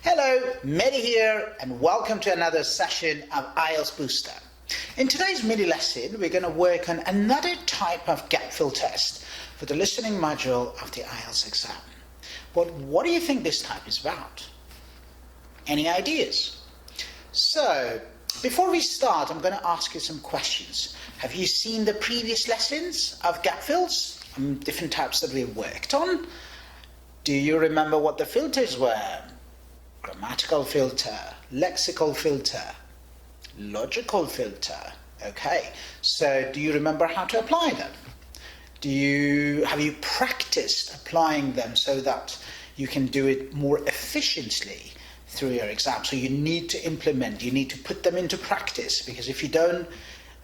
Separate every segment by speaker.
Speaker 1: Hello, Mehdi here, and welcome to another session of IELTS Booster. In today's mini lesson, we're going to work on another type of gap fill test for the listening module of the IELTS exam. But what do you think this type is about? Any ideas? So, before we start, I'm going to ask you some questions. Have you seen the previous lessons of gap fills? Different types that we've worked on? Do you remember what the filters were? Grammatical filter, lexical filter, logical filter. Okay, so do you remember how to apply them? Have you practiced applying them so that you can do it more efficiently through your exam? So you need to implement, you need to put them into practice, because if you don't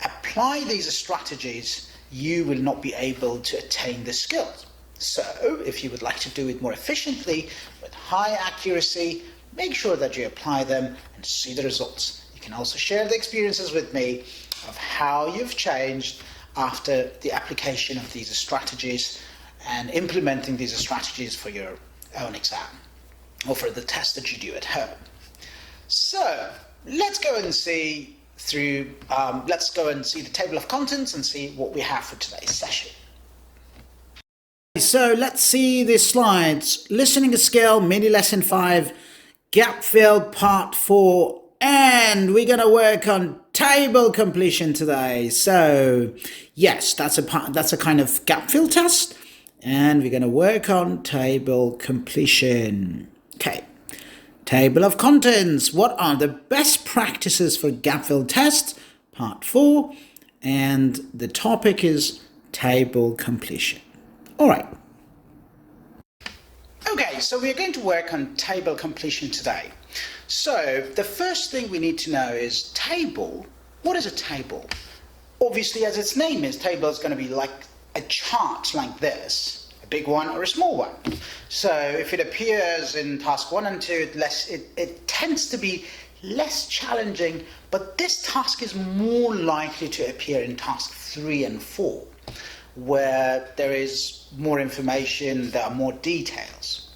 Speaker 1: apply these strategies, you will not be able to attain the skills. So if you would like to do it more efficiently with high accuracy, make sure that you apply them and see the results. You can also share the experiences with me of how you've changed after the application of these strategies and implementing these strategies for your own exam or for the test that you do at home. So let's go and see the table of contents and see what we have for today's session.
Speaker 2: So let's see the slides. Listening skill, mini lesson 5, gap fill part 4, and we're going to work on table completion today. So yes, that's a kind of gap fill test, and we're going to work on table completion. Okay, table of contents. What are the best practices for gap fill test? Part 4, and the topic is table completion. All right.
Speaker 1: Okay, so we're going to work on table completion today. So the first thing we need to know is table. What is a table? Obviously, as its name is, table is going to be like a chart like this, a big one or a small one. So if it appears in task 1 and 2, it tends to be less challenging, but this task is more likely to appear in task 3 and 4. Where there is more information, there are more details.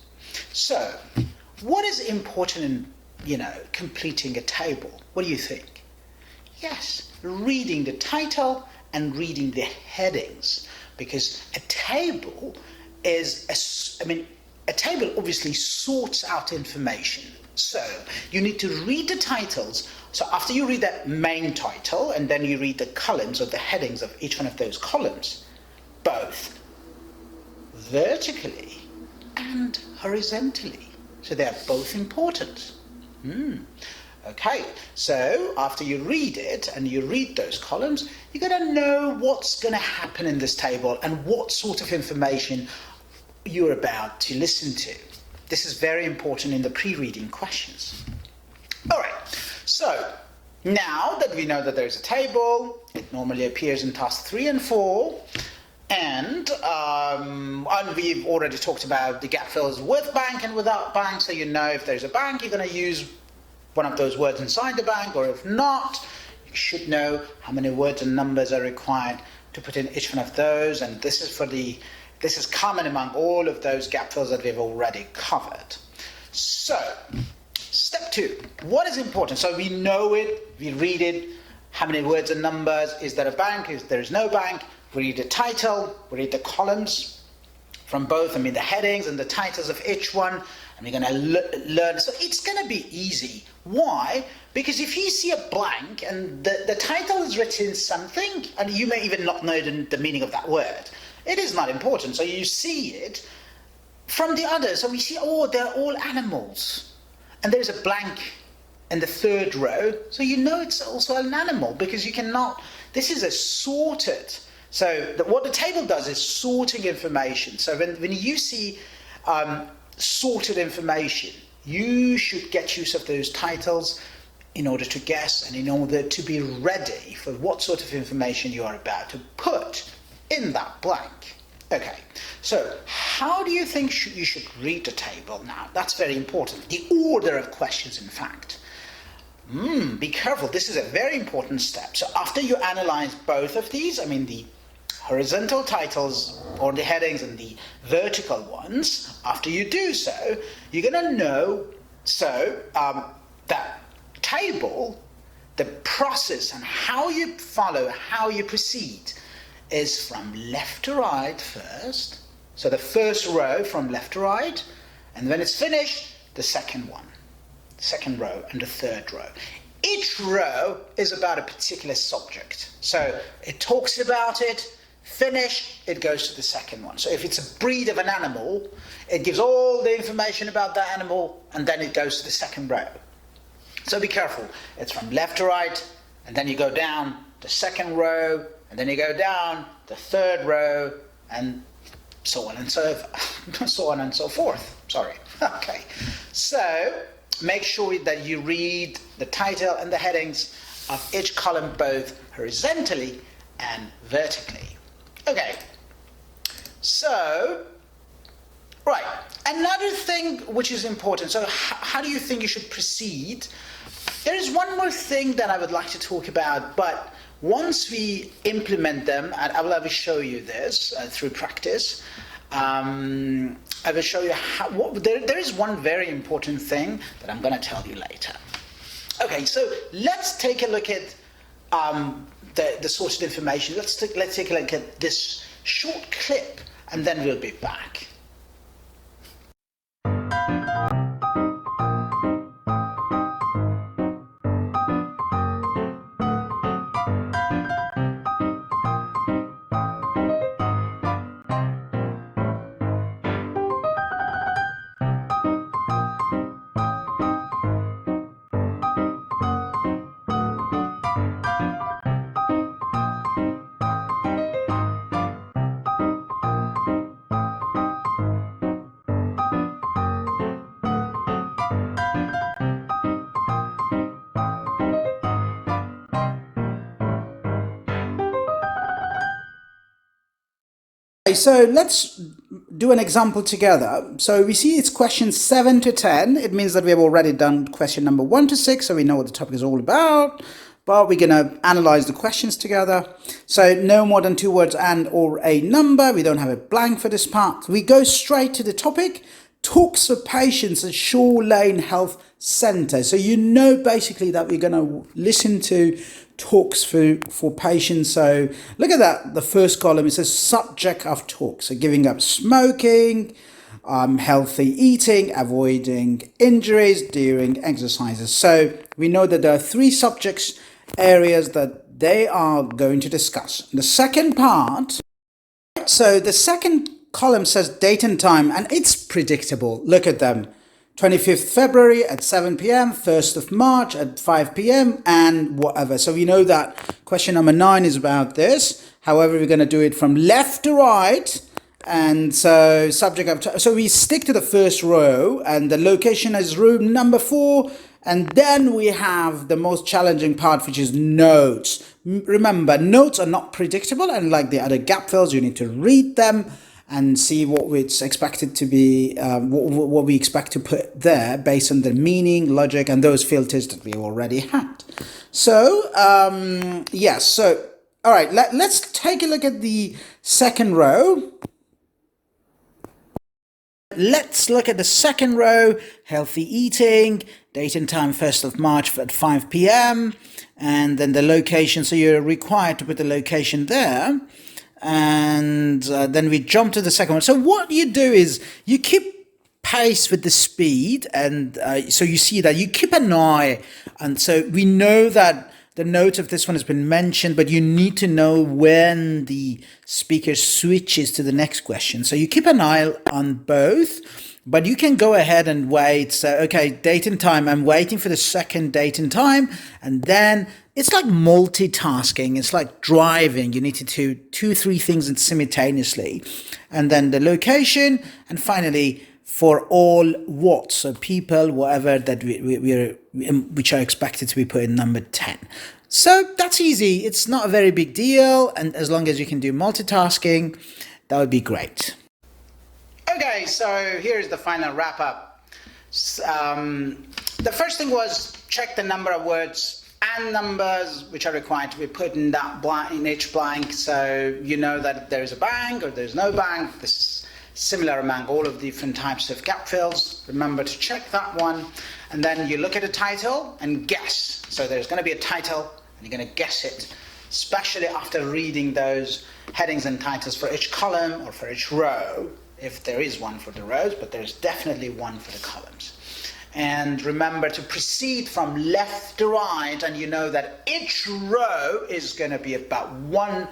Speaker 1: So, what is important in, completing a table? What do you think? Yes, reading the title and reading the headings, because a table a table obviously sorts out information. So, you need to read the titles. So after you read that main title, and then you read the columns or the headings of each one of those columns, both vertically and horizontally. So they are both important. Okay, so after you read it and you read those columns, you're going to know what's going to happen in this table and what sort of information you're about to listen to. This is very important in the pre-reading questions. All right, so now that we know that there's a table, it normally appears in task 3 and 4, and we've already talked about the gap fills with bank and without bank, so you know if there's a bank, you're going to use one of those words inside the bank, or if not, you should know how many words and numbers are required to put in each one of those, and this is common among all of those gap fills that we've already covered. So, step 2, what is important? So we know it, we read it, how many words and numbers, is there a bank, if there is no bank, we read the title, we read the columns from both, the headings and the titles of each one, and we're going to learn. So it's going to be easy. Why? Because if you see a blank and the title is written something, and you may even not know the meaning of that word, it is not important. So you see it from the others. So we see, they're all animals. And there's a blank in the 3rd row, so you know it's also an animal, because you cannot, this is a sorted. So what the table does is sorting information. So when you see sorted information, you should get use of those titles in order to guess and in order to be ready for what sort of information you are about to put in that blank. Okay, so how do you think you should read the table now? That's very important. The order of questions, in fact. Be careful, this is a very important step. So after you analyze both of these, the horizontal titles or the headings and the vertical ones, after you do so, you're going to know So that table, the process and how you follow, how you proceed is from left to right first. So the first row from left to right, and when it's finished, the second one, second row and the third row. Each row is about a particular subject. So it talks about it, finish, it goes to the second one. So if it's a breed of an animal, it gives all the information about that animal, and then it goes to the second row. So be careful. It's from left to right, and then you go down the second row, and then you go down the third row, and so on and so on and so forth. Sorry. Okay. So make sure that you read the title and the headings of each column both horizontally and vertically. Okay. So, right. Another thing which is important. So how do you think you should proceed? There is one more thing that I would like to talk about, but once we implement them, and I will show you this through practice, I will show you how. There is one very important thing that I'm going to tell you later. Okay, so let's take a look at the source of information. Let's take a look at this short clip, and then we'll be back.
Speaker 2: So let's do an example together. So we see it's questions 7 to 10. It means that we have already done question number 1 to 6, so we know what the topic is all about. But we're going to analyze the questions together. So no more than 2 words and or a number. We don't have a blank for this part. We go straight to the topic. Talks for patients at Shore Lane Health Centre. So you know basically that we're going to listen to talks for patients. So look at that, the first column, it says subject of talks. So giving up smoking, healthy eating, avoiding injuries during exercises. So we know that there are 3 subjects areas that they are going to discuss. The second part, so the second column says date and time, and it's predictable. Look at them. 25th February at 7 p.m, 1st of March at 5 p.m, and whatever. So we know that question number 9 is about this. However, we're going to do it from left to right. And so subject of, so we stick to the first row, and the location is room number 4. And then we have the most challenging part, which is notes. Remember, notes are not predictable, and like the other gap fills, you need to read them and see what it's expected to be, what we expect to put there based on the meaning, logic, and those filters that we already had. So, yes, so, all right, let's take a look at the second row. Let's look at the second row, healthy eating, date and time 1st of March at 5 p.m, and then the location, so you're required to put the location there. And then we jump to the second one. So what you do is you keep pace with the speed, and so you see that you keep an eye. And so we know that the note of this one has been mentioned, but you need to know when the speaker switches to the next question. So you keep an eye on both, but you can go ahead and wait. So, okay, date and time. I'm waiting for the second date and time, and then it's like multitasking. It's like driving. You need to do 2-3 things simultaneously. And then the location. And finally, for all what. So people, whatever that which are expected to be put in number 10. So that's easy. It's not a very big deal. And as long as you can do multitasking, that would be great.
Speaker 1: Okay, so here's the final wrap up. The first thing was check the number of words and numbers which are required to be put in that blank, in each blank, so you know that there is a blank or there's no blank. This is similar among all of the different types of gap fills. Remember to check that one. And then you look at the title and guess. So there's going to be a title and you're going to guess it, especially after reading those headings and titles for each column or for each row, if there is one for the rows, but there's definitely one for the columns. And remember to proceed from left to right, and you know that each row is going to be about one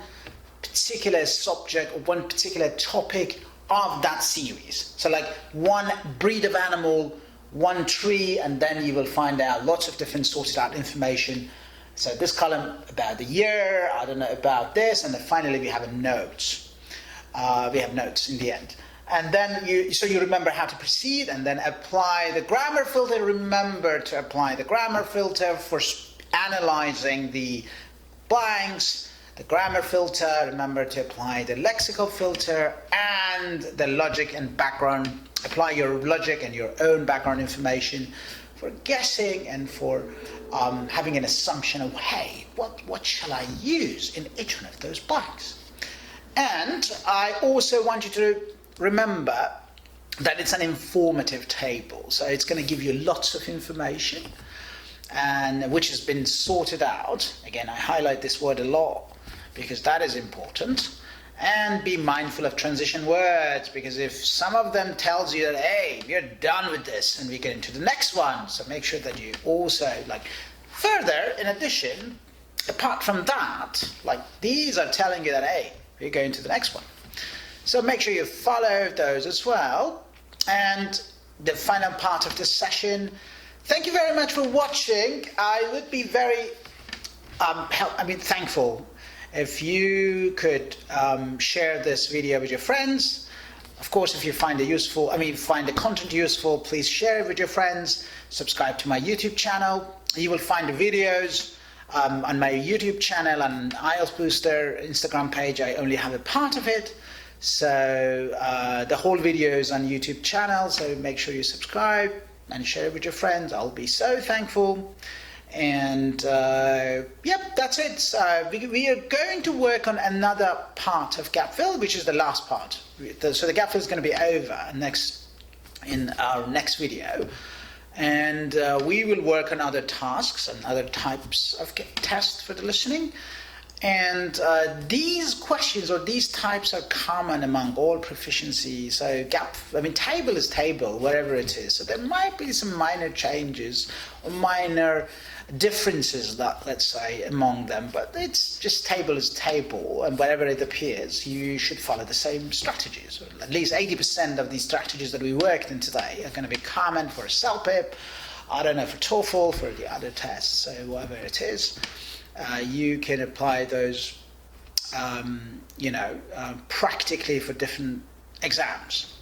Speaker 1: particular subject or one particular topic of that series. So like one breed of animal, one tree, and then you will find out lots of different sorted out information. So this column about the year, I don't know about this, and then finally we have a notes. We have notes in the end. And then you remember how to proceed and then apply the grammar filter. Remember to apply the grammar filter for analyzing the blanks, the grammar filter. Remember to apply the lexical filter and the logic and background. Apply your logic and your own background information for guessing and for having an assumption of, hey, what shall I use in each one of those blanks? And I also want you to remember that it's an informative table, so it's going to give you lots of information, and which has been sorted out. Again, I highlight this word a lot because that is important. And be mindful of transition words, because if some of them tells you that, hey, we're done with this and we get into the next one, so make sure that you also further, in addition, apart from that, these are telling you that, hey, we're going to the next one. So make sure you follow those as well. And the final part of this session, thank you very much for watching. I would be very thankful if you could share this video with your friends. Of course, if you find find the content useful, please share it with your friends. Subscribe to my YouTube channel. You will find the videos on my YouTube channel and IELTS Booster Instagram page. I only have a part of it. So the whole video is on YouTube channel, so make sure you subscribe and share it with your friends. I'll be so thankful. And yep, that's it. We are going to work on another part of gap fill, which is the last part. So the gap fill is going to be over in our next video. And we will work on other tasks and other types of tests for the listening. And these questions or these types are common among all proficiency. So table is table, wherever it is. So there might be some minor changes or minor differences, let's say, among them. But it's just table is table, and wherever it appears, you should follow the same strategies. Or at least 80% of these strategies that we worked in today are going to be common for CELPIP, I don't know, for TOEFL, for the other tests. So whatever it is, you can apply those, practically for different exams.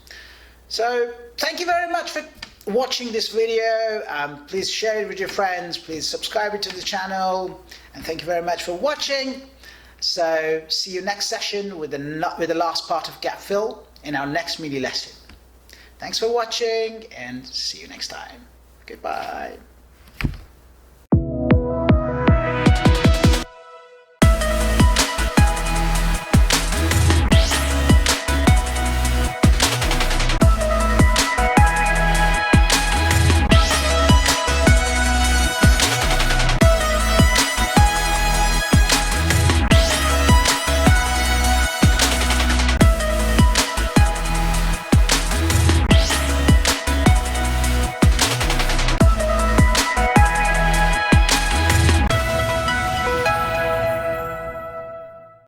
Speaker 1: So thank you very much for watching this video. Please share it with your friends. Please subscribe to the channel. And thank you very much for watching. So see you next session with the last part of gap fill in our next mini lesson. Thanks for watching and see you next time. Goodbye.